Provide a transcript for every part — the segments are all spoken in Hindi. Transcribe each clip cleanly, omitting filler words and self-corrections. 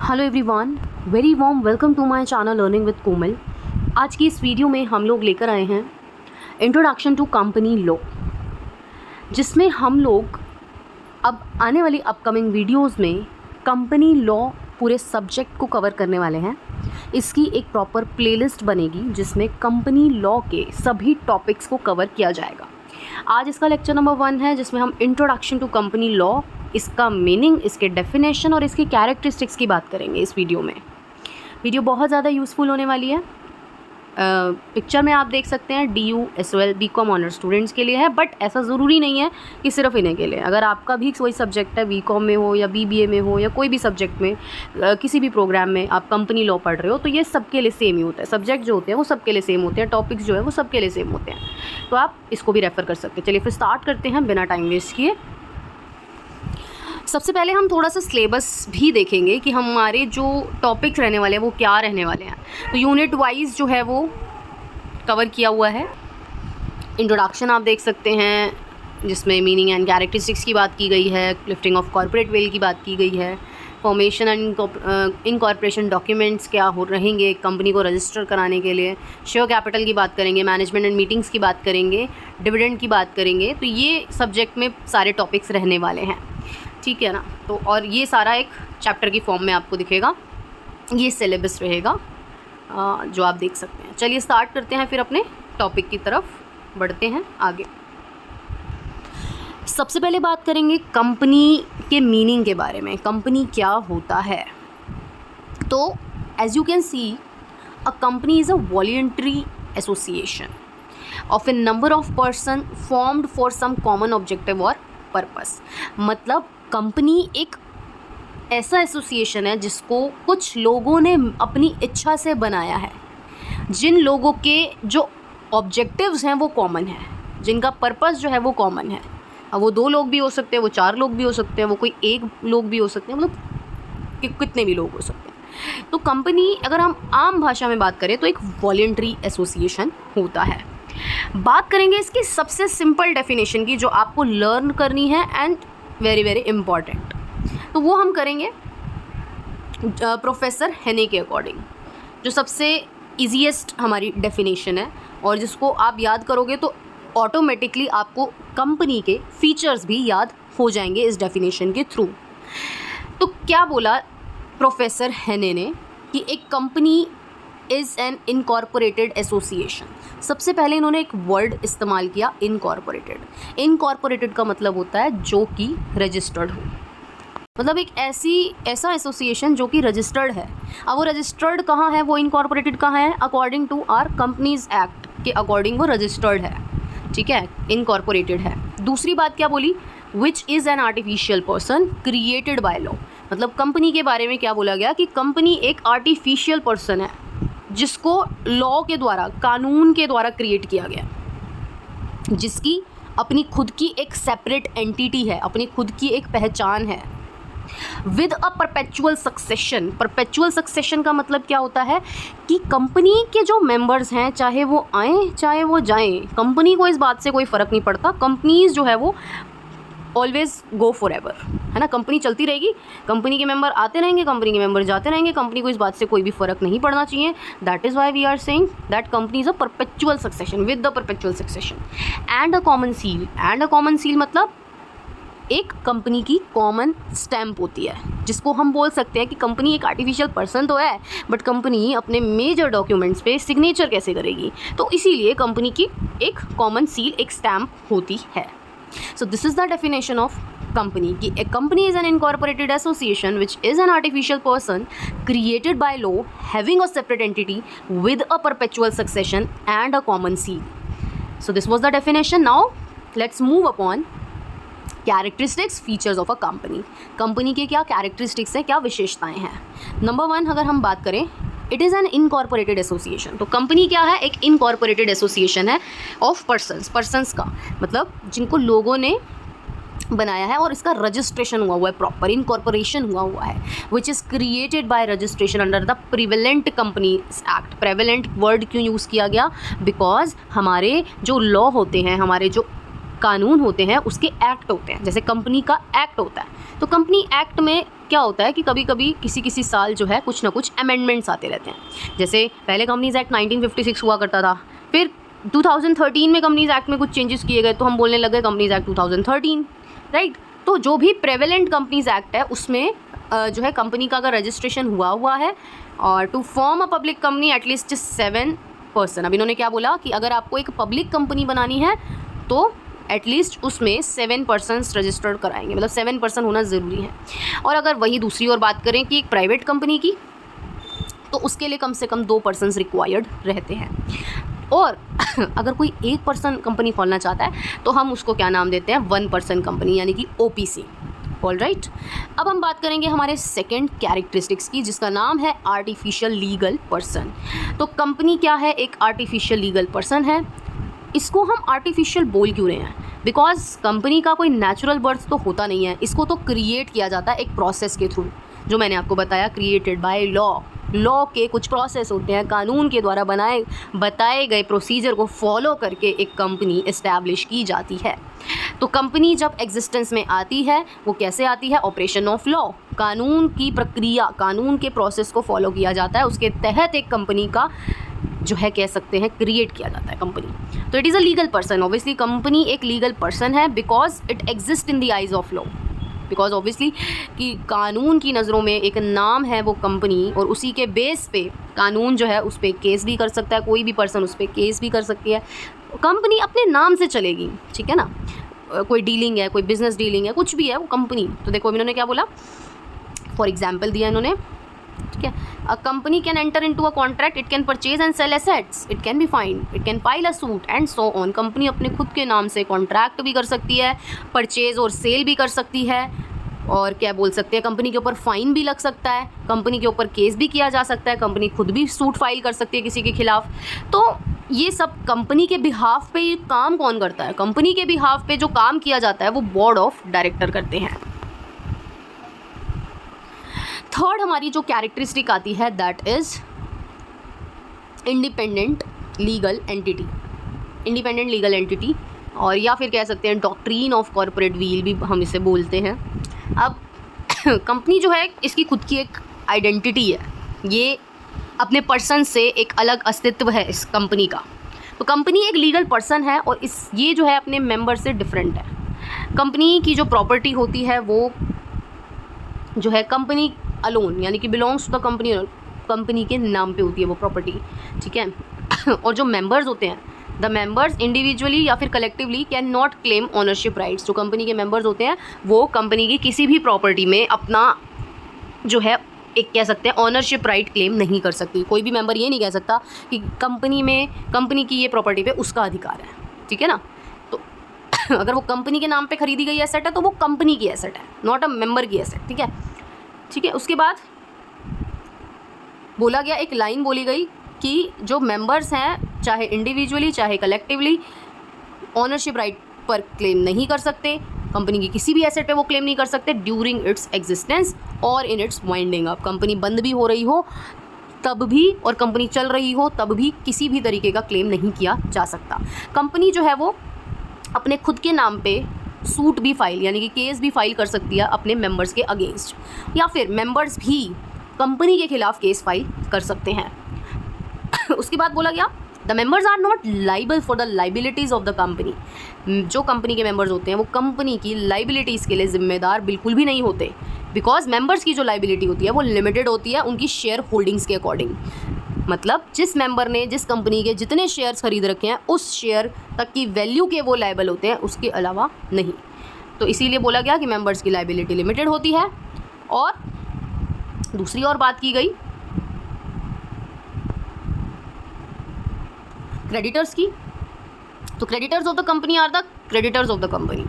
Hello everyone, very warm welcome to my channel learning with Komal. आज की इस वीडियो में हम लोग लेकर आए हैं इंट्रोडक्शन टू कंपनी लॉ, जिसमें हम लोग अब आने वाली अपकमिंग वीडियोस में कंपनी लॉ पूरे सब्जेक्ट को कवर करने वाले हैं। इसकी एक प्रॉपर प्लेलिस्ट बनेगी जिसमें कंपनी लॉ के सभी टॉपिक्स को कवर किया जाएगा। आज इसका लेक्चर नंबर 1 है, जिसमें हम इंट्रोडक्शन टू कंपनी लॉ, इसका मीनिंग, इसके डेफिनेशन और इसकी कैरेक्टरिस्टिक्स की बात करेंगे इस वीडियो में। वीडियो बहुत ज़्यादा यूज़फुल होने वाली है। पिक्चर में आप देख सकते हैं DU SOL BCom honour students के लिए है, बट ऐसा ज़रूरी नहीं है कि सिर्फ इन्हें के लिए। अगर आपका भी कोई सब्जेक्ट है, BCom में हो या BBA में हो या कोई भी सब्जेक्ट में, किसी भी प्रोग्राम में आप कंपनी लॉ पढ़ रहे हो, तो ये सबके लिए सेम ही होता है। सब्जेक्ट जो होते हैं वो सबके लिए सेम होते हैं, टॉपिक्स जो है वो सबके लिए सेम होते हैं, तो आप इसको भी रेफ़र कर सकते हैं। चलिए फिर स्टार्ट करते हैं बिना टाइम वेस्ट किए। सबसे पहले हम थोड़ा सा सिलेबस भी देखेंगे कि हमारे जो टॉपिक्स रहने वाले हैं वो क्या रहने वाले हैं। तो यूनिट वाइज जो है वो कवर किया हुआ है। इंट्रोडक्शन आप देख सकते हैं, जिसमें मीनिंग एंड कैरेक्टरिस्टिक्स की बात की गई है, लिफ्टिंग ऑफ कॉर्पोरेट वेल की बात की गई है, फॉर्मेशन एंड इनकॉर्पोरेशन डॉक्यूमेंट्स क्या हो रहेंगे कंपनी को रजिस्टर कराने के लिए, शेयर कैपिटल की बात करेंगे, मैनेजमेंट एंड मीटिंग्स की बात करेंगे, डिविडेंड की बात करेंगे। तो ये सब्जेक्ट में सारे टॉपिक्स रहने वाले हैं, ठीक है ना। तो और ये सारा एक चैप्टर की फॉर्म में आपको दिखेगा, ये सिलेबस रहेगा जो आप देख सकते हैं। चलिए स्टार्ट करते हैं, फिर अपने टॉपिक की तरफ बढ़ते हैं आगे। सबसे पहले बात करेंगे कंपनी के मीनिंग के बारे में, कंपनी क्या होता है। तो as you can see, a company is a voluntary association of a number of person formed for some common objective और पर्पस। मतलब कंपनी एक ऐसा एसोसिएशन है जिसको कुछ लोगों ने अपनी इच्छा से बनाया है, जिन लोगों के जो ऑब्जेक्टिव्स हैं वो कॉमन है, जिनका पर्पस जो है वो कॉमन है। अब वो 2 लोग भी हो सकते हैं, वो 4 लोग भी हो सकते हैं, वो कोई 1 लोग भी हो सकते हैं, मतलब कितने भी लोग हो सकते हैं। तो कंपनी, अगर हम आम भाषा में बात करें, तो एक वॉलंटरी एसोसिएशन होता है। बात करेंगे इसकी सबसे सिंपल डेफिनेशन की, जो आपको लर्न करनी है एंड वेरी वेरी इम्पॉर्टेंट। तो वो हम करेंगे प्रोफेसर हेने के अकॉर्डिंग, जो सबसे ईजीएस्ट हमारी डेफिनेशन है, और जिसको आप याद करोगे तो ऑटोमेटिकली आपको कंपनी के फीचर्स भी याद हो जाएंगे इस डेफिनेशन के थ्रू। तो क्या बोला प्रोफेसर हेने ने कि एक company is an incorporated association. सबसे पहले इन्होंने एक वर्ड इस्तेमाल किया, इनकॉर्पोरेटेड। इनकॉर्पोरेटेड का मतलब होता है जो कि रजिस्टर्ड हो, मतलब एक ऐसा एसोसिएशन जो कि रजिस्टर्ड है। अब वो रजिस्टर्ड कहाँ है, वो इनकॉर्पोरेटेड कहाँ है, according to our companies act के अकॉर्डिंग वो रजिस्टर्ड है, ठीक है, इनकॉर्पोरेटेड है। दूसरी बात क्या बोली, which is an artificial person created by law. मतलब कंपनी के बारे में क्या बोला गया कि कंपनी एक आर्टिफिशियल पर्सन है जिसको लॉ के द्वारा, कानून के द्वारा क्रिएट किया गया, जिसकी अपनी खुद की एक सेपरेट एंटिटी है, अपनी खुद की एक पहचान है। With a perpetual succession. Perpetual succession का मतलब क्या होता है कि कंपनी के जो मेंबर्स हैं, चाहे वो आएँ चाहे वो जाएं, कंपनी को इस बात से कोई फ़र्क नहीं पड़ता। कंपनीज जो है वो ऑलवेज गो फॉर एवर, है ना। कंपनी चलती रहेगी, कंपनी के मेंबर आते रहेंगे, कंपनी के मेंबर जाते रहेंगे, कंपनी को इस बात से कोई भी फ़र्क नहीं पड़ना चाहिए। That is why we are saying that company is a perpetual succession, with the perpetual succession and a common seal. And a common seal मतलब एक कंपनी की कॉमन स्टैम्प होती है, जिसको हम बोल सकते हैं कि कंपनी एक आर्टिफिशियल पर्सन तो है, बट कंपनी अपने मेजर डॉक्यूमेंट्स पे सिग्नेचर कैसे करेगी, तो इसीलिए कंपनी की एक कॉमन सील, एक स्टैम्प होती है। So this is the definition of company कि a company is an incorporated association which is an artificial person created by law having a separate entity with a perpetual succession and a common seal. So this was the definition. Now let's move upon characteristics, features of a company. Company के क्या कैरेक्टरिस्टिक्स हैं, क्या विशेषताएं हैं। नंबर 1 अगर हम बात करें, it is an incorporated association. तो कंपनी क्या है, एक इनकॉर्पोरेटेड एसोसिएशन है ऑफ पर्सन्स का मतलब जिनको लोगों ने बनाया है और इसका रजिस्ट्रेशन हुआ है, प्रॉपर इनकॉर्पोरेशन हुआ है, which is created by registration under the prevalent companies act. Prevalent word क्यों यूज़ किया गया, बिकॉज हमारे जो लॉ होते हैं, हमारे जो कानून होते हैं, उसके एक्ट होते हैं। जैसे कंपनी का एक्ट होता है, तो कंपनी एक्ट में क्या होता है कि कभी कभी किसी किसी साल जो है कुछ ना कुछ अमेंडमेंट्स आते रहते हैं। जैसे पहले कंपनीज एक्ट 1956 हुआ करता था, फिर 2013 में कंपनीज एक्ट में कुछ चेंजेस किए गए तो हम बोलने लगे कंपनीज एक्ट 2013, राइट। तो जो भी प्रेवेलेंट कंपनीज एक्ट है उसमें जो है कंपनी का अगर रजिस्ट्रेशन हुआ है और to form a public company at least 7%। अब इन्होंने क्या बोला कि अगर आपको एक पब्लिक कंपनी बनानी है तो एटलीस्ट उसमें 7% रजिस्टर्ड कराएंगे, मतलब 7% होना ज़रूरी है। और अगर वही दूसरी ओर बात करें कि एक प्राइवेट कंपनी की, तो उसके लिए कम से कम 2% रिक्वायर्ड रहते हैं। और अगर कोई 1% कंपनी खोलना चाहता है तो हम उसको क्या नाम देते हैं, 1% कंपनी, यानी कि OPC। ऑल राइट, अब हम बात करेंगे हमारे सेकेंड कैरेक्टरिस्टिक्स की, जिसका नाम है आर्टिफिशियल लीगल पर्सन। तो कंपनी क्या है, एक आर्टिफिशियल लीगल पर्सन है। इसको हम आर्टिफिशियल बोल क्यों रहे हैं, बिकॉज कंपनी का कोई नेचुरल बर्थ तो होता नहीं है, इसको तो क्रिएट किया जाता है एक प्रोसेस के थ्रू, जो मैंने आपको बताया, क्रिएटेड बाय लॉ के कुछ प्रोसेस होते हैं, कानून के द्वारा बताए गए प्रोसीजर को फॉलो करके एक कंपनी इस्टेब्लिश की जाती है। तो कंपनी जब एग्जिस्टेंस में आती है वो कैसे आती है, ऑपरेशन ऑफ लॉ, कानून की प्रक्रिया, कानून के प्रोसेस को फॉलो किया जाता है, उसके तहत एक कंपनी का जो है कह सकते हैं क्रिएट किया जाता है कंपनी। तो it is a legal person. Obviously company एक लीगल पर्सन है because it exist in the eyes of law, because obviously कि कानून की नज़रों में एक नाम है वो कंपनी, और उसी के बेस पे कानून जो है उस पर केस भी कर सकता है, कोई भी पर्सन उस पर केस भी कर सकती है। कंपनी अपने नाम से चलेगी, ठीक है ना। कोई डीलिंग है, कोई बिजनेस डीलिंग है, कुछ भी है वो कंपनी। तो देखो इन्होंने क्या बोला, फॉर एग्जाम्पल दिया इन्होंने, ठीक है। A company can enter into a contract, it can purchase and sell assets, it can be find, it can file a suit and so on. Company अपने खुद के नाम से कॉन्ट्रैक्ट भी कर सकती है, परचेज और सेल भी कर सकती है, और क्या बोल सकते हैं, कंपनी के ऊपर फाइन भी लग सकता है, कंपनी के ऊपर केस भी किया जा सकता है, कंपनी खुद भी सूट फाइल कर सकती है किसी के खिलाफ। तो ये सब कंपनी के बिहाफ पे काम कौन करता है, कंपनी के बिहाफ पे जो काम किया जाता है वो बोर्ड ऑफ डायरेक्टर करते हैं। थर्ड हमारी जो कैरेक्टरिस्टिक आती है that is independent legal entity. Independent legal entity, और या फिर कह सकते हैं डॉक्ट्रीन ऑफ कॉर्पोरेट वील भी हम इसे बोलते हैं। अब कंपनी जो है इसकी खुद की एक आइडेंटिटी है, ये अपने पर्सन से एक अलग अस्तित्व है इस कंपनी का। तो कंपनी एक लीगल पर्सन है और ये जो है अपने मेंबर से डिफरेंट है। कंपनी की जो प्रॉपर्टी होती है वो जो है कंपनी अलोन, यानी कि belongs to the company, company के नाम पे होती है वो प्रॉपर्टी, ठीक है। और जो मेंबर्स होते हैं, द मेंबर्स इंडिविजुअली या फिर collectively can not claim ownership rights. जो कंपनी के मेंबर्स होते हैं वो कंपनी की किसी भी प्रॉपर्टी में अपना जो है एक कह सकते हैं ओनरशिप राइट क्लेम नहीं कर सकती। कोई भी मेंबर ये नहीं कह सकता कि कंपनी की ये प्रॉपर्टी पे उसका अधिकार है, ठीक है ना। तो अगर वो कंपनी के नाम पे खरीदी गई एसेट है तो वो कंपनी की एसेट है, नॉट अ मेंबर की एसेट, ठीक है, ठीक है। उसके बाद बोला गया, एक लाइन बोली गई कि जो मेंबर्स हैं चाहे इंडिविजुअली चाहे कलेक्टिवली ओनरशिप राइट पर क्लेम नहीं कर सकते, कंपनी की किसी भी एसेट पे वो क्लेम नहीं कर सकते ड्यूरिंग इट्स एग्जिस्टेंस और in its winding up. Company बंद भी हो रही हो तब भी और कंपनी चल रही हो तब भी किसी भी तरीके का क्लेम नहीं किया जा सकता। कंपनी जो है वो अपने खुद के नाम पे सूट भी फाइल, यानी कि केस भी फाइल कर सकती है अपने मेंबर्स के अगेंस्ट, या फिर मेंबर्स भी कंपनी के खिलाफ केस फाइल कर सकते हैं। उसके बाद बोला गया the members are not liable for the liabilities of the company. जो कंपनी के मेंबर्स होते हैं वो कंपनी की लाइबिलिटीज़ के लिए जिम्मेदार बिल्कुल भी नहीं होते, बिकॉज मेंबर्स की जो लाइबिलिटी होती है वो लिमिटेड होती है उनकी शेयर होल्डिंग्स के अकॉर्डिंग। मतलब जिस मेंबर ने जिस कंपनी के जितने शेयर्स खरीद रखे हैं उस शेयर तक की वैल्यू के वो लाइबल होते हैं, उसके अलावा नहीं। तो इसीलिए बोला गया कि मेंबर्स की लाइबिलिटी लिमिटेड होती है। और दूसरी और बात की गई क्रेडिटर्स की। तो creditors of the company are the creditors of the company,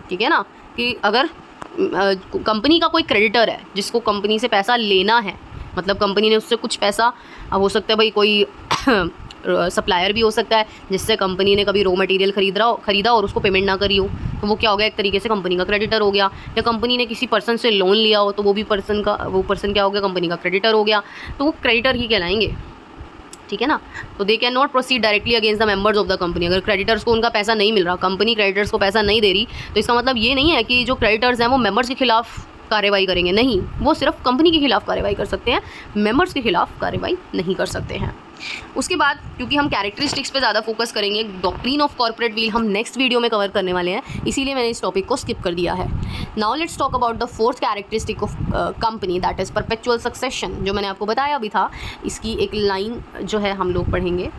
ठीक है ना। कि अगर कंपनी का कोई क्रेडिटर है जिसको कंपनी से पैसा लेना है, मतलब कंपनी ने उससे कुछ पैसा, अब हो सकता है भाई कोई सप्लायर भी हो सकता है जिससे कंपनी ने कभी रॉ मटेरियल खरीदा और उसको पेमेंट ना करी हो, तो वो क्या हो गया, एक तरीके से कंपनी का क्रेडिटर हो गया। या कंपनी ने किसी पर्सन से लोन लिया हो तो वो पर्सन क्या हो गया, कंपनी का क्रेडिटर हो गया। तो वो क्रेडिटर ही कहलाएंगे, ठीक है ना। तो they can not proceed directly against the members of the company. अगर क्रेडिटर्स को उनका पैसा नहीं मिल रहा, कंपनी क्रेडिटर्स को पैसा नहीं दे रही, तो इसका मतलब ये नहीं है कि जो क्रेडिटर्स हैं वो मेंबर्स के खिलाफ कार्रवाई करेंगे, नहीं, वो सिर्फ कंपनी के खिलाफ कार्रवाई कर सकते हैं, मेंबर्स के खिलाफ कार्रवाई नहीं कर सकते हैं। उसके बाद क्योंकि हम कैरेक्टरिस्टिक्स पे ज़्यादा फोकस करेंगे, डॉक्ट्रिन ऑफ कॉर्पोरेट वील हम नेक्स्ट वीडियो में कवर करने वाले हैं, इसीलिए मैंने इस टॉपिक को स्किप कर दिया है। Now let's talk about the fourth characteristic of company, that is perpetual succession, जो मैंने आपको बताया भी था। इसकी एक लाइन जो है हम लोग पढ़ेंगे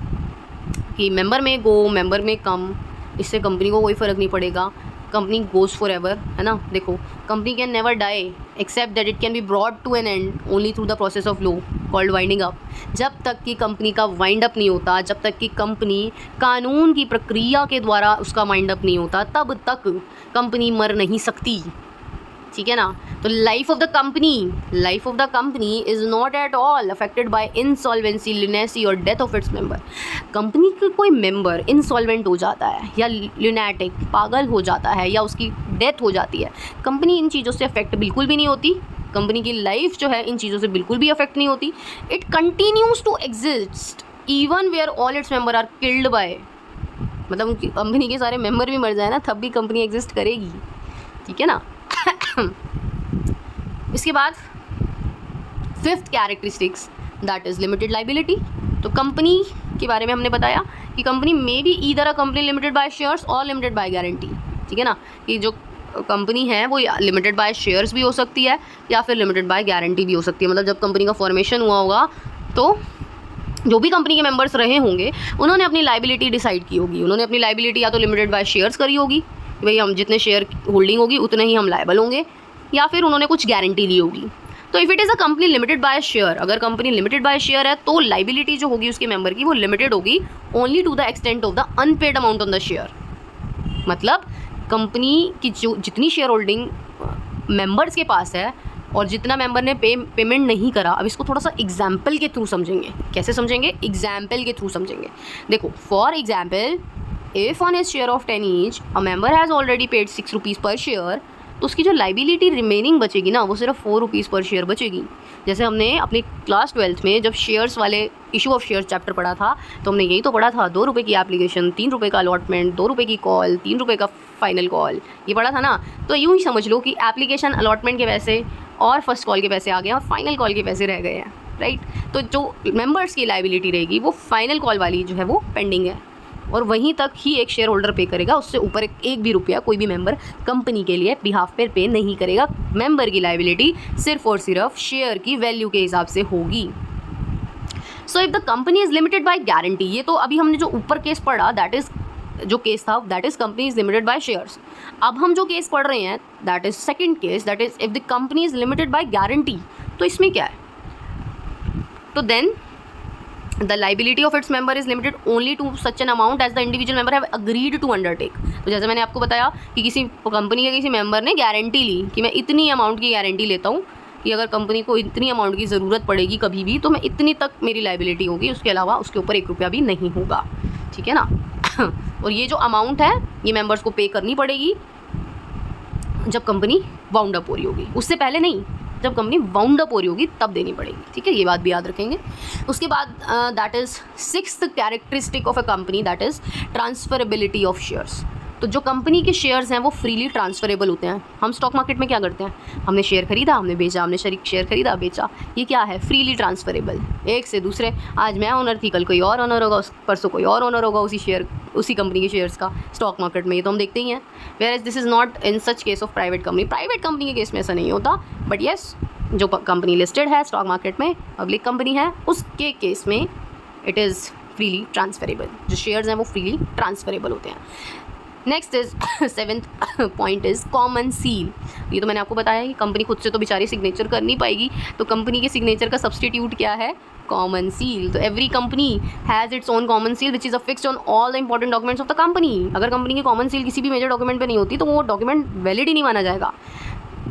कि मेंबर में गो, मेंबर में कम, इससे कंपनी को कोई फ़र्क नहीं पड़ेगा, कंपनी गोज़ फॉर एवर, है ना। देखो, company can never die except that it can be brought to an end only through the process of law called winding up. जब तक कि कंपनी का वाइंड अप नहीं होता, जब तक कि कंपनी कानून की प्रक्रिया के द्वारा उसका वाइंड अप नहीं होता, तब तक कंपनी मर नहीं सकती, ठीक है ना। तो life of the company is not at all affected by insolvency, lunacy और death of its member. Company का कोई मेंबर इंसॉल्वेंट हो जाता है या लुनेटिक, पागल हो जाता है, या उसकी डेथ हो जाती है, कंपनी इन चीज़ों से अफेक्ट बिल्कुल भी नहीं होती। कंपनी की लाइफ जो है इन चीज़ों से बिल्कुल भी अफेक्ट नहीं होती। It continues to exist even where all its member are killed by, मतलब कंपनी के सारे मेंबर भी मर जाए ना, तब भी कंपनी एग्जिस्ट करेगी, ठीक है ना। इसके बाद fifth characteristics, that is limited liability. तो कंपनी के बारे में हमने बताया कि कंपनी में भी either a company limited by shares और लिमिटेड बाय गारंटी, ठीक है ना, कि जो कंपनी है वो लिमिटेड बाय शेयर्स भी हो सकती है या फिर लिमिटेड बाय गारंटी भी हो सकती है। मतलब जब कंपनी का फॉर्मेशन हुआ होगा तो जो भी कंपनी के मेंबर्स रहे होंगे उन्होंने अपनी लाइबिलिटी डिसाइड की होगी, उन्होंने अपनी लाइबिलिटी या तो लिमिटेड बाय शेयर्स करी होगी, भाई हम जितने शेयर होल्डिंग होगी उतने ही हम लायबल होंगे, या फिर उन्होंने कुछ गारंटी ली होगी। तो if it is a company limited by share, अगर कंपनी लिमिटेड बाय शेयर है तो लाइबिलिटी जो होगी उसके मेंबर की वो लिमिटेड होगी only to the extent of the unpaid amount on the share. मतलब कंपनी की जो जितनी शेयर होल्डिंग मेंबर्स के पास है और जितना मेंबर ने पेमेंट नहीं करा, अब इसको थोड़ा सा एग्जाम्पल के थ्रू समझेंगे। कैसे समझेंगे? एग्जाम्पल के थ्रू समझेंगे। देखो, for example, if on his share of 10 each a member has already paid 6 rupees पर शेयर, तो उसकी जो लाइबिलिटी रिमेनिंग बचेगी ना वो सिर्फ 4 रुपीज़ पर शेयर बचेगी। जैसे हमने अपनी क्लास 12th में जब शेयर्स वाले इशू ऑफ शेयर्स चैप्टर पढ़ा था तो हमने यही तो पढ़ा था, 2 रुपये की एप्लीकेशन, 3 रुपये का अलॉटमेंट, 2 रुपये की कॉल, 3 रुपये का फाइनल कॉल, ये पढ़ा था ना। तो यूँ ही समझ लो कि एप्लीकेशन अलॉटमेंट के पैसे और फर्स्ट कॉल के पैसे आ गए और फाइनल कॉल के पैसे रह गए हैं, राइट। तो जो मेंबर्स की लाइबिलिटी रहेगी वो फाइनल कॉल वाली जो है वो पेंडिंग है, और वहीं तक ही एक शेयर होल्डर पे करेगा, उससे ऊपर एक भी रुपया कोई भी मेंबर कंपनी के लिए बिहाफ पे नहीं करेगा। मेंबर की लाइबिलिटी सिर्फ और सिर्फ शेयर की वैल्यू के हिसाब से होगी। So if the company is limited by guarantee, ये तो अभी हमने जो ऊपर केस पढ़ा दैट इज जो केस था that is company is limited by shares. अब हम जो केस पढ़ रहे हैं that is second case, that is if the company is limited by guarantee. तो इसमें क्या है? तो then the liability of its member is limited only to such an amount as the individual member have agreed to undertake। तो जैसे मैंने आपको बताया कि किसी कंपनी के किसी मेंबर ने गारंटी ली कि मैं इतनी अमाउंट की गारंटी लेता हूँ कि अगर कंपनी को इतनी अमाउंट की ज़रूरत पड़ेगी कभी भी तो मैं इतनी तक मेरी लाइबिलिटी होगी, उसके अलावा उसके ऊपर 1 रुपया भी नहीं होगा, ठीक है ना। और ये जो अमाउंट है ये मेंबर्स को पे करनी पड़ेगी जब कंपनी वाउंड अप हो रही होगी, उससे पहले नहीं, जब कंपनी वाउंड अप हो रही होगी तब देनी पड़ेगी, ठीक है। ये बात भी याद रखेंगे। उसके बाद that is sixth characteristic of a company, that is transferability of shares. तो जो कंपनी के शेयर्स हैं वो फ्रीली ट्रांसफरेबल होते हैं। हम स्टॉक मार्केट में क्या करते हैं? हमने शेयर खरीदा, हमने बेचा, हमने शेयर खरीदा बेचा, ये क्या है? फ्रीली ट्रांसफरेबल, एक से दूसरे। आज मैं ओनर थी, कल कोई और ओनर होगा, परसों कोई और ओनर होगा उसी कंपनी के शेयर्स का स्टॉक मार्केट में, ये तो हम देखते ही हैं। Whereas this is not in such case of private company. Private company के केस में ऐसा नहीं होता, बट येस जो कंपनी लिस्टेड है स्टॉक मार्केट में, पब्लिक कंपनी है, उसके केस में इट इज़ फ्रीली ट्रांसफरेबल। जो शेयर्स हैं वो फ्रीली ट्रांसफरेबल होते हैं। Next is seventh point is common seal. ये तो मैंने आपको बताया कि कंपनी खुद से तो बेचारी सिग्नेचर कर नहीं पाएगी, तो कंपनी के सिग्नेचर का सब्सटीट्यूट क्या है? Common seal. तो every company has its own common seal which is affixed on all the important documents of the company. अगर कंपनी की कॉमन सील किसी भी मेजर डॉक्यूमेंट पे नहीं होती तो वो डॉक्यूमेंट वैलिड ही नहीं माना जाएगा।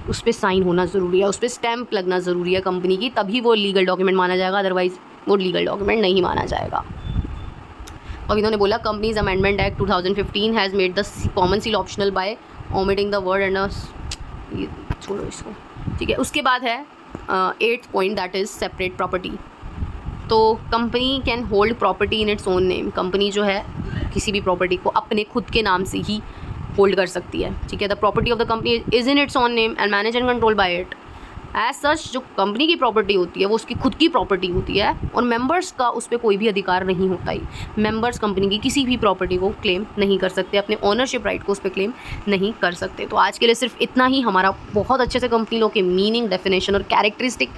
उस पर साइन होना ज़रूरी है, उस पर स्टैम्प लगना ज़रूरी है कंपनी की, तभी वो लीगल डॉक्यूमेंट माना जाएगा, अदरवाइज़ वो लीगल डॉक्यूमेंट नहीं माना जाएगा। और इन्होंने बोला companies amendment act 2015 has made the common seal optional by omitting the word and ये छोड़ो इसको, ठीक है। उसके बाद है 8th point, that is separate property. तो company can hold property in its own name. Company जो है किसी भी प्रॉपर्टी को अपने खुद के नाम से ही होल्ड कर सकती है, ठीक है। The property of the company is in its own name and manage and control by it. As such जो कंपनी की प्रॉपर्टी होती है वो उसकी खुद की प्रॉपर्टी होती है और मेंबर्स का उस पर कोई भी अधिकार नहीं होता ही। मेंबर्स कंपनी की किसी भी प्रॉपर्टी को क्लेम नहीं कर सकते, अपने ओनरशिप राइट को उस पर क्लेम नहीं कर सकते। तो आज के लिए सिर्फ इतना ही। हमारा बहुत अच्छे से कंपनी लॉ के मीनिंग, डेफिनेशन और कैरेक्टरिस्टिक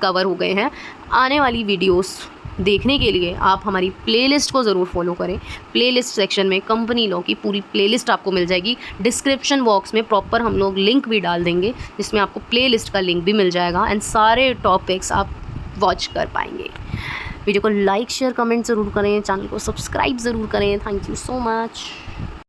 कवर हो गए हैं। आने वाली वीडियोस देखने के लिए आप हमारी प्लेलिस्ट को ज़रूर फॉलो करें। प्लेलिस्ट सेक्शन में कंपनी लॉ की पूरी प्लेलिस्ट आपको मिल जाएगी। डिस्क्रिप्शन बॉक्स में प्रॉपर हम लोग लिंक भी डाल देंगे जिसमें आपको प्लेलिस्ट का लिंक भी मिल जाएगा एंड सारे टॉपिक्स आप वॉच कर पाएंगे। वीडियो को लाइक, शेयर, कमेंट ज़रूर करें, चैनल को सब्सक्राइब ज़रूर करें। Thank you so much.